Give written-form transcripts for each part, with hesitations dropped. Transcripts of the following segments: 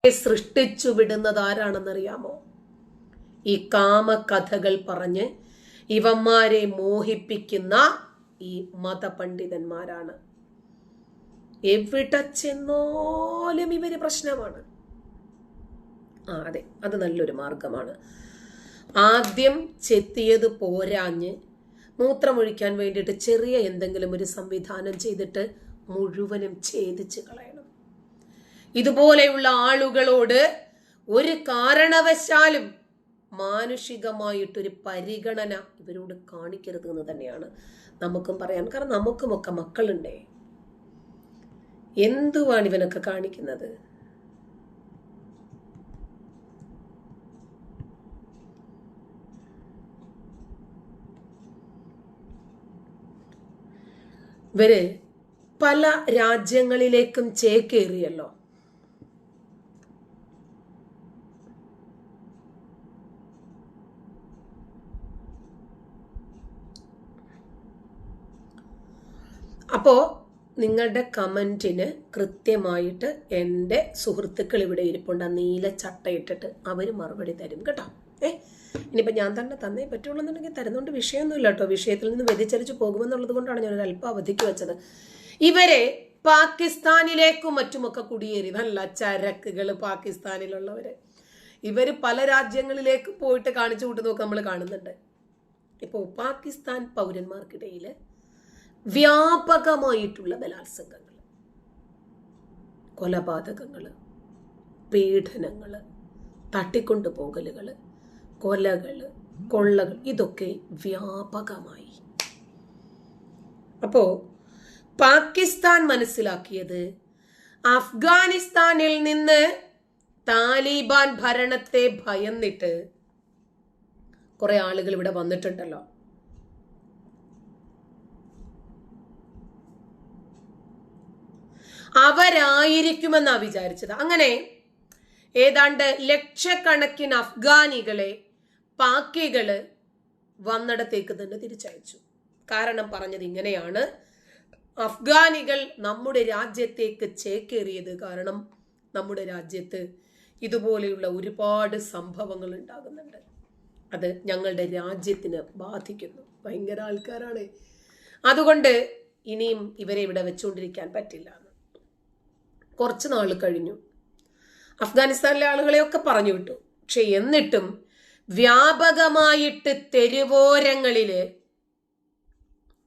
സൃഷ്ടിച്ചു വിടുന്നത് ആരാണെന്നറിയാമോ? ഈ കാമകഥകൾ പറഞ്ഞ് ഇവന്മാരെ മോഹിപ്പിക്കുന്ന ഈ മതപണ്ഡിതന്മാരാണ്. എവിടെ ചെന്നാലും ഇവര് പ്രശ്നമാണ്. അതെ, അത് നല്ലൊരു മാർഗമാണ്. ആദ്യം ചെത്തിയത് പോരാഞ്ഞ് മൂത്രമൊഴിക്കാൻ വേണ്ടിയിട്ട് ചെറിയ എന്തെങ്കിലും ഒരു സംവിധാനം ചെയ്തിട്ട് മുഴുവനും ഛേദിച്ച് കളയണം. ഇതുപോലെയുള്ള ആളുകളോട് ഒരു കാരണവശാലും മാനുഷികമായിട്ടൊരു പരിഗണന ഇവരോട് കാണിക്കരുത് എന്ന് തന്നെയാണ് നമുക്കും പറയാൻ. കാരണം നമുക്കുമൊക്കെ മക്കളുണ്ടേ. എന്തുവാണ് ഇവനൊക്കെ കാണിക്കുന്നത്? ഇവര് പല രാജ്യങ്ങളിലേക്കും ചേക്കേറിയല്ലോ. അപ്പോ നിങ്ങളുടെ കമന്റിന് കൃത്യമായിട്ട് എൻ്റെ സുഹൃത്തുക്കൾ ഇവിടെ ഇരിപ്പുണ്ട്. നീല ചട്ടയിട്ടിട്ട് അവർ മറുപടി തരും കേട്ടോ. ഇനിയിപ്പോൾ ഞാൻ തന്നെ തന്നേ പറ്റുള്ളൂ എന്നുണ്ടെങ്കിൽ തരുന്നോണ്ട് വിഷയമൊന്നുമില്ല കേട്ടോ. വിഷയത്തിൽ നിന്ന് വ്യതിചലിച്ചു പോകുമെന്നുള്ളത് കൊണ്ടാണ് ഞാനൊരു അല്പം അവധിക്ക് വെച്ചത്. ഇവരെ പാകിസ്ഥാനിലേക്കും മറ്റുമൊക്കെ കുടിയേറി. നല്ല ചരക്കുകൾ പാകിസ്ഥാനിലുള്ളവര്. ഇവര് പല രാജ്യങ്ങളിലേക്ക് പോയിട്ട് കാണിച്ചു കൂട്ടുന്നതൊക്കെ നമ്മൾ കാണുന്നുണ്ട്. ഇപ്പോൾ പാകിസ്ഥാൻ പൗരന്മാർക്കിടയിൽ വ്യാപകമായിട്ടുള്ള ബലാത്സംഗങ്ങൾ, കൊലപാതകങ്ങൾ, പീഡനങ്ങൾ, തട്ടിക്കൊണ്ടുപോകലുകൾ, കൊലകൾ, കൊള്ളകൾ ഇതൊക്കെ വ്യാപകമായി. അപ്പോ പാകിസ്ഥാൻ മനസ്സിലാക്കിയത് അഫ്ഗാനിസ്ഥാനിൽ നിന്ന് താലിബാൻ ഭരണത്തെ ഭയന്നിട്ട് കുറെ ആളുകൾ ഇവിടെ വന്നിട്ടുണ്ടല്ലോ. അവരായിരിക്കുമെന്നാ വിചാരിച്ചത്. അങ്ങനെ ഏതാണ്ട് ലക്ഷക്കണക്കിന് അഫ്ഗാനികളെ പാക്കികള് വന്നിടത്തേക്ക് തന്നെ തിരിച്ചയച്ചു. കാരണം പറഞ്ഞത് ഇങ്ങനെയാണ്: അഫ്ഗാനികൾ നമ്മുടെ രാജ്യത്തേക്ക് ചേക്കേറിയത് കാരണം നമ്മുടെ രാജ്യത്ത് ഇതുപോലെയുള്ള ഒരുപാട് സംഭവങ്ങൾ ഉണ്ടാകുന്നുണ്ട്. അത് ഞങ്ങളുടെ രാജ്യത്തിന് ബാധിക്കുന്നു. ഭയങ്കര ആൾക്കാരാണ്. അതുകൊണ്ട് ഇനിയും ഇവരെ ഇവിടെ വെച്ചുകൊണ്ടിരിക്കാൻ പറ്റില്ല. കുറച്ച് നാൾ കഴിഞ്ഞു. അഫ്ഗാനിസ്ഥാനിലെ ആളുകളെയൊക്കെ പറഞ്ഞു വിട്ടു. പക്ഷെ എന്നിട്ടും വ്യാപകമായിട്ട് തെരുവോരങ്ങളില്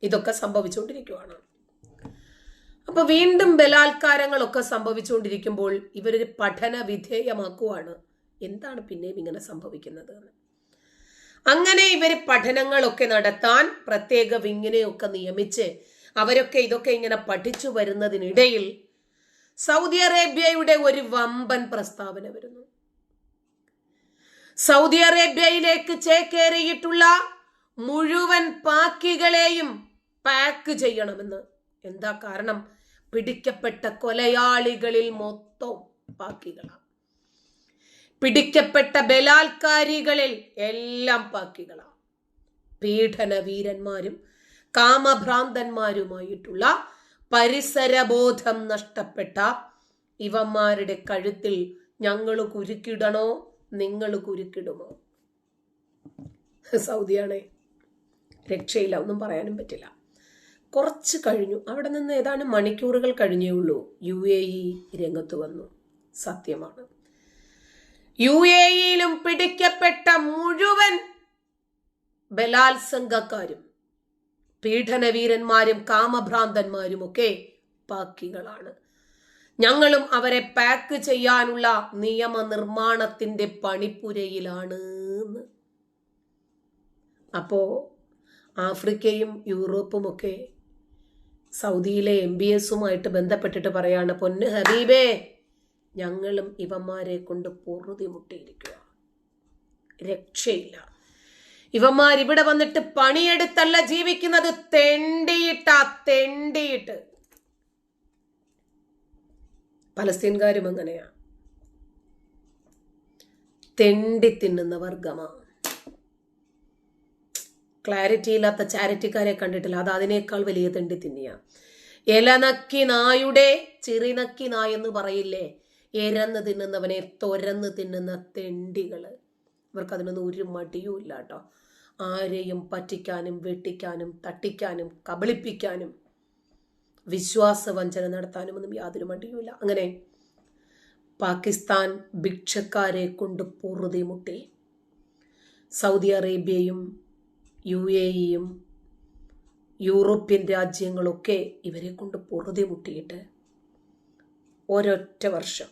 ഇതൊക്കെ സംഭവിച്ചുകൊണ്ടിരിക്കുകയാണ്. അപ്പൊ വീണ്ടും ബലാത്കാരങ്ങളൊക്കെ സംഭവിച്ചുകൊണ്ടിരിക്കുമ്പോൾ ഇവരൊരു പഠന വിധേയമാക്കുവാണ് എന്താണ് പിന്നെയും ഇങ്ങനെ സംഭവിക്കുന്നത് എന്ന്. അങ്ങനെ ഇവര് പഠനങ്ങളൊക്കെ നടത്താൻ പ്രത്യേക വിങ്ങിനെയൊക്കെ നിയമിച്ച് അവരൊക്കെ ഇതൊക്കെ ഇങ്ങനെ പഠിച്ചു വരുന്നതിനിടയിൽ സൗദി അറേബ്യയുടെ ഒരു വമ്പൻ പ്രസ്താവന വരുന്നു. സൗദി അറേബ്യയിലേക്ക് ചേക്കേറിയിട്ടുള്ള മുഴുവൻ പാക്കികളെയും പാക്ക് ചെയ്യണമെന്ന്. എന്താ കാരണം? പിടിക്കപ്പെട്ട കൊലയാളികളിൽ മൊത്തം പാക്കികളാണ്. പിടിക്കപ്പെട്ട ബലാത്കാരികളിൽ എല്ലാം പാക്കികളാണ്. പീഡന വീരന്മാരും കാമഭ്രാന്തന്മാരുമായിട്ടുള്ള പരിസരബോധം നഷ്ടപ്പെട്ട ഇവന്മാരുടെ കഴുത്തിൽ ഞങ്ങൾ കുരുക്കിടണോ, നിങ്ങൾ കുരുക്കിടുമോ? സൗദിയാണേ, രക്ഷയില്ല, ഒന്നും പറയാനും പറ്റില്ല. കുറച്ച് കഴിഞ്ഞു. അവിടെ നിന്ന് ഏതാനും മണിക്കൂറുകൾ കഴിഞ്ഞേ ഉള്ളൂ UAE രംഗത്ത് വന്നു. സത്യമാണ്, UAEയിലും പിടിക്കപ്പെട്ട മുഴുവൻ ബലാത്സംഗക്കാരും പീഡനവീരന്മാരും കാമഭ്രാന്തന്മാരും ഒക്കെ പാക്കികളാണ്. ഞങ്ങളും അവരെ പാക്ക് ചെയ്യാനുള്ള നിയമനിർമ്മാണത്തിന്റെ പണിപ്പുരയിലാണ്. അപ്പോ ആഫ്രിക്കയും യൂറോപ്പും ഒക്കെ സൗദിയിലെ MBSുമായിട്ട് ബന്ധപ്പെട്ടിട്ട് പറയാണ്, പൊന്ന് ഹബീബേ, ഞങ്ങളും ഇവന്മാരെ കൊണ്ട് പൊറുതി മുട്ടിയിരിക്കുക, രക്ഷയില്ല. ഇവന്മാർ ഇവിടെ വന്നിട്ട് പണിയെടുത്തല്ല ജീവിക്കുന്നത്, തെണ്ടിയിട്ട്. പലസ്തീൻകാരും അങ്ങനെയാ, തെണ്ടി തിന്നുന്ന വർഗമാ. ക്ലാരിറ്റി ഇല്ലാത്ത ചാരിറ്റിക്കാരെ കണ്ടിട്ടില്ല. അത് അതിനേക്കാൾ വലിയ തെണ്ടി തിന്നിയ. ഇലനക്കി നായുടെ ചിറിനക്കി നായെന്ന് പറയില്ലേ, എരന്ന് തിന്നുന്നവനെ തുരന്ന് തിന്നുന്ന തെണ്ടികള്. ഇവർക്കതിനൊന്നും ഒരു മടിയും ഇല്ല കേട്ടോ. ആരെയും പറ്റിക്കാനും വെട്ടിക്കാനും തട്ടിക്കാനും കബളിപ്പിക്കാനും വിശ്വാസവഞ്ചന നടത്താനുമൊന്നും യാതൊരു മടിയുമില്ല. അങ്ങനെ പാകിസ്ഥാൻ ഭിക്ഷക്കാരെ കൊണ്ട് പൊറുതി മുട്ടി. സൗദി അറേബ്യയും UAE-യും യൂറോപ്യൻ രാജ്യങ്ങളൊക്കെ ഇവരെ കൊണ്ട് പൊറുതി മുട്ടിയിട്ട് ഒരൊറ്റ വർഷം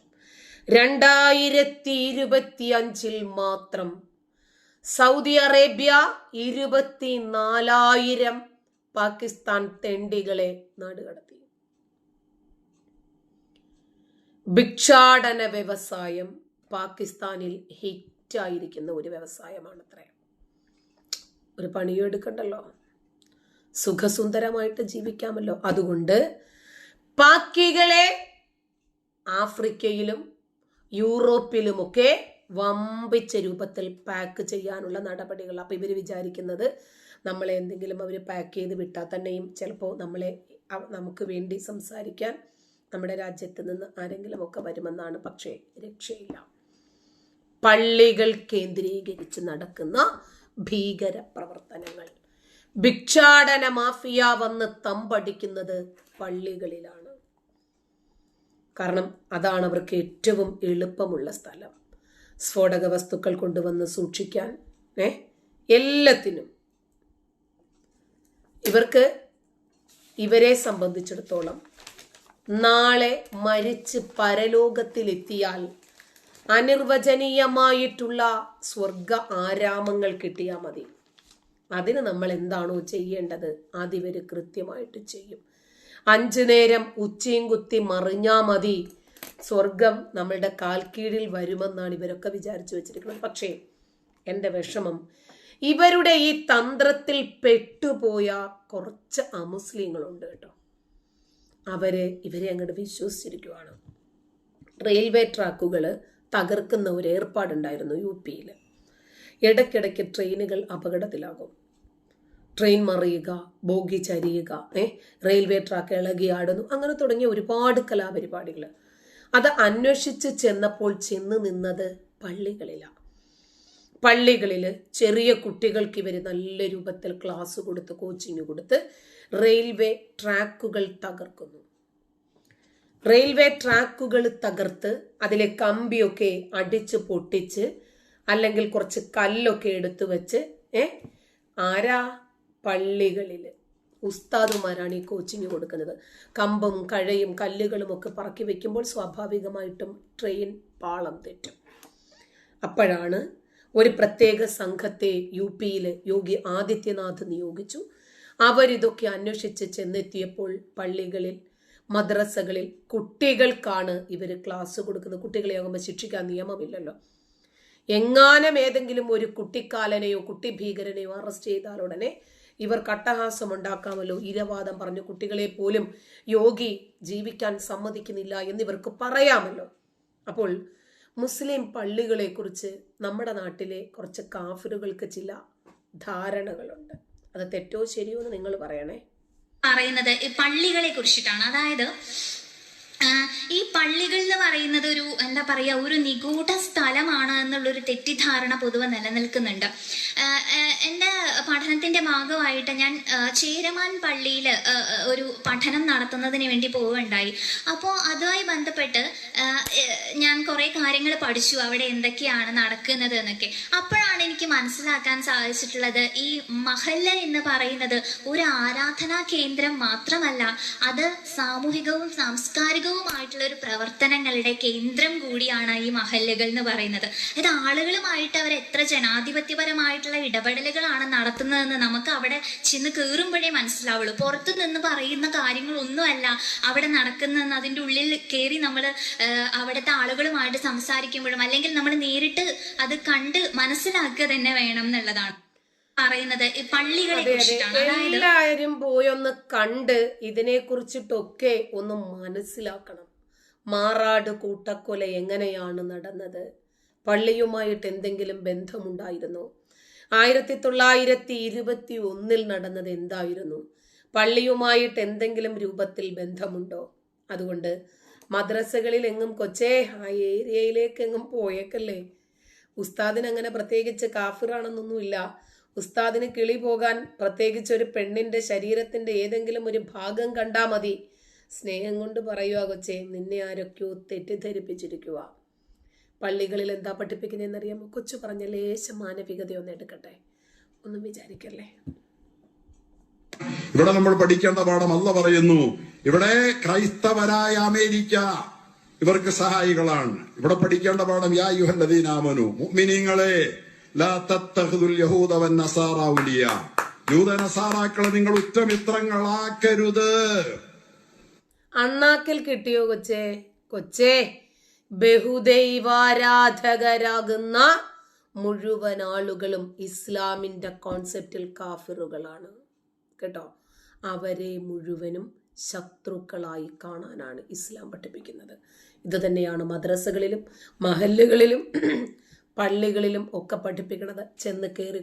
2025 മാത്രം സൗദി അറേബ്യ 24,000 പാകിസ്ഥാൻ തെണ്ടികളെ നാടുകടത്തി. ഭിക്ഷാടന വ്യവസായം പാകിസ്ഥാനിൽ ഹിറ്റായിരിക്കുന്ന ഒരു വ്യവസായമാണത്രേ. ഒരു പണിയും എടുക്കണ്ടല്ലോ, സുഖസുന്ദരമായിട്ട് ജീവിക്കാമല്ലോ. അതുകൊണ്ട് പാക്കികളെ ആഫ്രിക്കയിലും യൂറോപ്പിലുമൊക്കെ വമ്പിച്ച രൂപത്തിൽ പാക്ക് ചെയ്യാനുള്ള നടപടികൾ. അപ്പം ഇവർ വിചാരിക്കുന്നത് നമ്മളെ എന്തെങ്കിലും അവർ പാക്ക് ചെയ്ത് വിട്ടാൽ തന്നെയും ചിലപ്പോൾ നമുക്ക് വേണ്ടി സംസാരിക്കാൻ നമ്മുടെ രാജ്യത്ത് നിന്ന് ആരെങ്കിലുമൊക്കെ വരുമെന്നാണ്. പക്ഷേ രക്ഷയില്ല. പള്ളികൾ കേന്ദ്രീകരിച്ച് നടക്കുന്ന ഭീകര പ്രവർത്തനങ്ങൾ. ഭിക്ഷാടന മാഫിയ വന്ന് തമ്പടിക്കുന്നത് പള്ളികളിലാണ്. കാരണം അതാണ് അവർക്ക് ഏറ്റവും എളുപ്പമുള്ള സ്ഥലം. സ്ഫോടക വസ്തുക്കൾ കൊണ്ടുവന്ന് സൂക്ഷിക്കാൻ, എല്ലാത്തിനും. ഇവരെ സംബന്ധിച്ചിടത്തോളം നാളെ മരിച്ച് പരലോകത്തിലെത്തിയാൽ അനിർവചനീയമായിട്ടുള്ള സ്വർഗ ആരാമങ്ങൾ കിട്ടിയാൽ മതി. അതിന് നമ്മൾ എന്താണോ ചെയ്യേണ്ടത് അതിവർ കൃത്യമായിട്ട് ചെയ്യും. 5 നേരം ഉച്ചയും കുത്തി മറിഞ്ഞാൽ മതി, സ്വർഗം നമ്മളുടെ കാൽക്കീഴിൽ വരുമെന്നാണ് ഇവരൊക്കെ വിചാരിച്ചു വെച്ചിരിക്കുന്നത്. പക്ഷേ എൻ്റെ വിഷമം, ഇവരുടെ ഈ തന്ത്രത്തിൽ പെട്ടുപോയ കുറച്ച് അമുസ്ലിങ്ങളുണ്ട് കേട്ടോ. ഇവരെ അങ്ങോട്ട് വിശ്വസിച്ചിരിക്കുവാണ്. റെയിൽവേ ട്രാക്കുകൾ തകർക്കുന്ന ഒരു ഏർപ്പാടുണ്ടായിരുന്നു UP-യിൽ. ഇടയ്ക്കിടയ്ക്ക് ട്രെയിനുകൾ അപകടത്തിലാകും. ട്രെയിൻ മറിയുക, ബോഗി ചരിയുക, റെയിൽവേ ട്രാക്ക് ഇളകിയാടുന്നു, അങ്ങനെ തുടങ്ങിയ ഒരുപാട് കലാപരിപാടികൾ. അത് അന്വേഷിച്ച് ചെന്നപ്പോൾ ചെന്ന് നിന്നത് പള്ളികളിലാണ്. പള്ളികളിൽ ചെറിയ കുട്ടികൾക്ക് ഇവർ നല്ല രൂപത്തിൽ ക്ലാസ് കൊടുത്ത് കോച്ചിങ് കൊടുത്ത് റെയിൽവേ ട്രാക്കുകൾ തകർക്കുന്നു. റെയിൽവേ ട്രാക്കുകൾ തകർത്ത് അതിലെ കമ്പിയൊക്കെ അടിച്ച് പൊട്ടിച്ച് അല്ലെങ്കിൽ കുറച്ച് കല്ലൊക്കെ എടുത്തു വെച്ച് പള്ളികളിൽ ഉസ്താദുമാരാണ് ഈ കോച്ചിങ് കൊടുക്കുന്നത്. കമ്പും കഴയും കല്ലുകളും ഒക്കെ പറക്കി വെക്കുമ്പോൾ സ്വാഭാവികമായിട്ടും ട്രെയിൻ പാളം തെറ്റും. അപ്പോഴാണ് ഒരു പ്രത്യേക സംഘത്തെ UP-യിൽ യോഗി ആദിത്യനാഥ് നിയോഗിച്ചു. അവരിതൊക്കെ അന്വേഷിച്ച് ചെന്നെത്തിയപ്പോൾ പള്ളികളിൽ, മദ്രസകളിൽ കുട്ടികൾക്കാണ് ഇവർ ക്ലാസ് കൊടുക്കുന്നത്. കുട്ടികളെ ആകുമ്പോൾ ശിക്ഷിക്കാൻ നിയമമില്ലല്ലോ. എങ്ങാനും ഏതെങ്കിലും ഒരു കുട്ടിക്കാലനെയോ കുട്ടി ഭീകരനെയോ അറസ്റ്റ് ചെയ്താൽ ഉടനെ ഇവർ കട്ടഹാസം ഉണ്ടാക്കാമല്ലോ. ഇരവാദം പറഞ്ഞ് കുട്ടികളെ പോലും യോഗി ജീവിക്കാൻ സമ്മതിക്കുന്നില്ല എന്നിവർക്ക് പറയാമല്ലോ. അപ്പോൾ മുസ്ലിം പള്ളികളെ കുറിച്ച് നമ്മുടെ നാട്ടിലെ കുറച്ച് കാഫിറുകൾക്ക് ചില ധാരണകളുണ്ട്. അത് തെറ്റോ ശരിയോ എന്ന് നിങ്ങൾ പറയണേ. പറയുന്നത് പള്ളികളെ കുറിച്ചിട്ടാണ്. അതായത് ഈ പള്ളികൾ എന്ന് പറയുന്നത് ഒരു എന്താ പറയുക, ഒരു നിഗൂഢ സ്ഥലമാണ് എന്നുള്ളൊരു തെറ്റിദ്ധാരണ പൊതുവെ നിലനിൽക്കുന്നുണ്ട്. എൻ്റെ പഠനത്തിൻ്റെ ഭാഗമായിട്ട് ഞാൻ ചേരമാൻ പള്ളിയിൽ ഒരു പഠനം നടത്തുന്നതിന് വേണ്ടി പോവുകയുണ്ടായി. അപ്പോൾ അതുമായി ബന്ധപ്പെട്ട് ഞാൻ കുറേ കാര്യങ്ങൾ പഠിച്ചു, അവിടെ എന്തൊക്കെയാണ് നടക്കുന്നത് എന്നൊക്കെ. അപ്പോഴാണ് എനിക്ക് മനസ്സിലാക്കാൻ സാധിച്ചിട്ടുള്ളത്, ഈ മഹല്ല എന്ന് പറയുന്നത് ഒരു ആരാധനാ കേന്ദ്രം മാത്രമല്ല, അത് സാമൂഹികവും സാംസ്കാരികവുമായിട്ടുള്ള ഒരു പ്രവർത്തനങ്ങളുടെ കേന്ദ്രം കൂടിയാണ് ഈ മഹല്ലുകൾ എന്ന് പറയുന്നത്. അതായത് ആളുകളുമായിട്ട് അവർ എത്ര ജനാധിപത്യപരമായിട്ടുള്ള ഇടപെടലുകളാണ് നടത്തുന്നതെന്ന് നമുക്ക് അവിടെ ചെന്ന് കയറുമ്പോഴേ മനസ്സിലാവുള്ളൂ. പുറത്തു നിന്ന് പറയുന്ന കാര്യങ്ങളൊന്നുമല്ല അവിടെ നടക്കുന്നതെന്ന് അതിൻ്റെ ഉള്ളിൽ കയറി നമ്മൾ അവിടുത്തെ ആളുകളുമായിട്ട് സംസാരിക്കുമ്പോഴും അല്ലെങ്കിൽ നമ്മൾ നേരിട്ട് അത് കണ്ട് മനസ്സിലാക്കുക തന്നെ വേണം എന്നുള്ളതാണ് പറയുന്നത്. പള്ളികളെ കുറിച്ചിട്ടാണ്. എല്ലാവരും പോയി ഒന്ന് കണ്ട് ഇതിനെ കുറിച്ചിട്ടൊക്കെ ഒന്ന് മനസ്സിലാക്കണം. മാറാട് കൂട്ടക്കൊല എങ്ങനെയാണ് നടന്നത്? പള്ളിയുമായിട്ട് എന്തെങ്കിലും ബന്ധമുണ്ടായിരുന്നോ? 1921 നടന്നത് എന്തായിരുന്നു? പള്ളിയുമായിട്ട് എന്തെങ്കിലും രൂപത്തിൽ ബന്ധമുണ്ടോ? അതുകൊണ്ട് മദ്രസകളിൽ എങ്ങും കൊച്ചേ ആ ഏരിയയിലേക്ക് എങ്ങും പോയേക്കല്ലേ. ഉസ്താദിന് അങ്ങനെ പ്രത്യേകിച്ച് കാഫിറാണെന്നൊന്നുമില്ല. ഉസ്താദിന് കിളി പോകാൻ പ്രത്യേകിച്ച് ഒരു പെണ്ണിന്റെ ശരീരത്തിന്റെ ഏതെങ്കിലും ഒരു ഭാഗം കണ്ടാ മതി. സ്നേഹം കൊണ്ട് പറയുക കൊച്ചേ, നിന്നെ ആരൊക്കെയോ തെറ്റിദ്ധരിപ്പിച്ചിരിക്കുക. പള്ളികളിൽ എന്താ പഠിപ്പിക്കുന്നതെന്നറിയാമോ? കൊച്ചു പറഞ്ഞ ലേശ മാനവികതയൊന്നും എടുക്കട്ടെ, ഒന്നും വിചാരിക്കല്ലേ. ഇവിടെ നമ്മൾ പഠിക്കേണ്ട പാഠം അല്ല പറയുന്നു. ഇവിടെ ക്രൈസ്തവരായ അമേരിക്ക ഇവർക്ക് സഹായികളാണ്. ഇവിടെ പഠിക്കേണ്ട പാഠം യാ അയ്യുഹല്ലദീന ആമനൂ, മുഅ്മിനീങ്ങളെ ലാ തത്തഖിദുൽ യഹൂദ വന്നസാറ ഔലിയ, യൂദ നസാറാക്കളെ നിങ്ങൾ ഉറ്റമിത്രങ്ങളാക്കരുത്. അണ്ണാക്കിൽ കിട്ടിയോ കൊച്ചേ? കൊച്ചേ, ബഹുദൈവാരാധകരാകുന്ന മുഴുവൻ ആളുകളും ഇസ്ലാമിന്റെ കോൺസെപ്റ്റിൽ കാഫിറുകളാണ് കേട്ടോ. അവരെ മുഴുവനും ശത്രുക്കളായി കാണാനാണ് ഇസ്ലാം പഠിപ്പിക്കുന്നത്. ഇത് തന്നെയാണ് മദ്രസകളിലും മഹല്ലുകളിലും പള്ളികളിലും ഒക്കെ പഠിപ്പിക്കുന്നത്. ചെന്ന് കയറി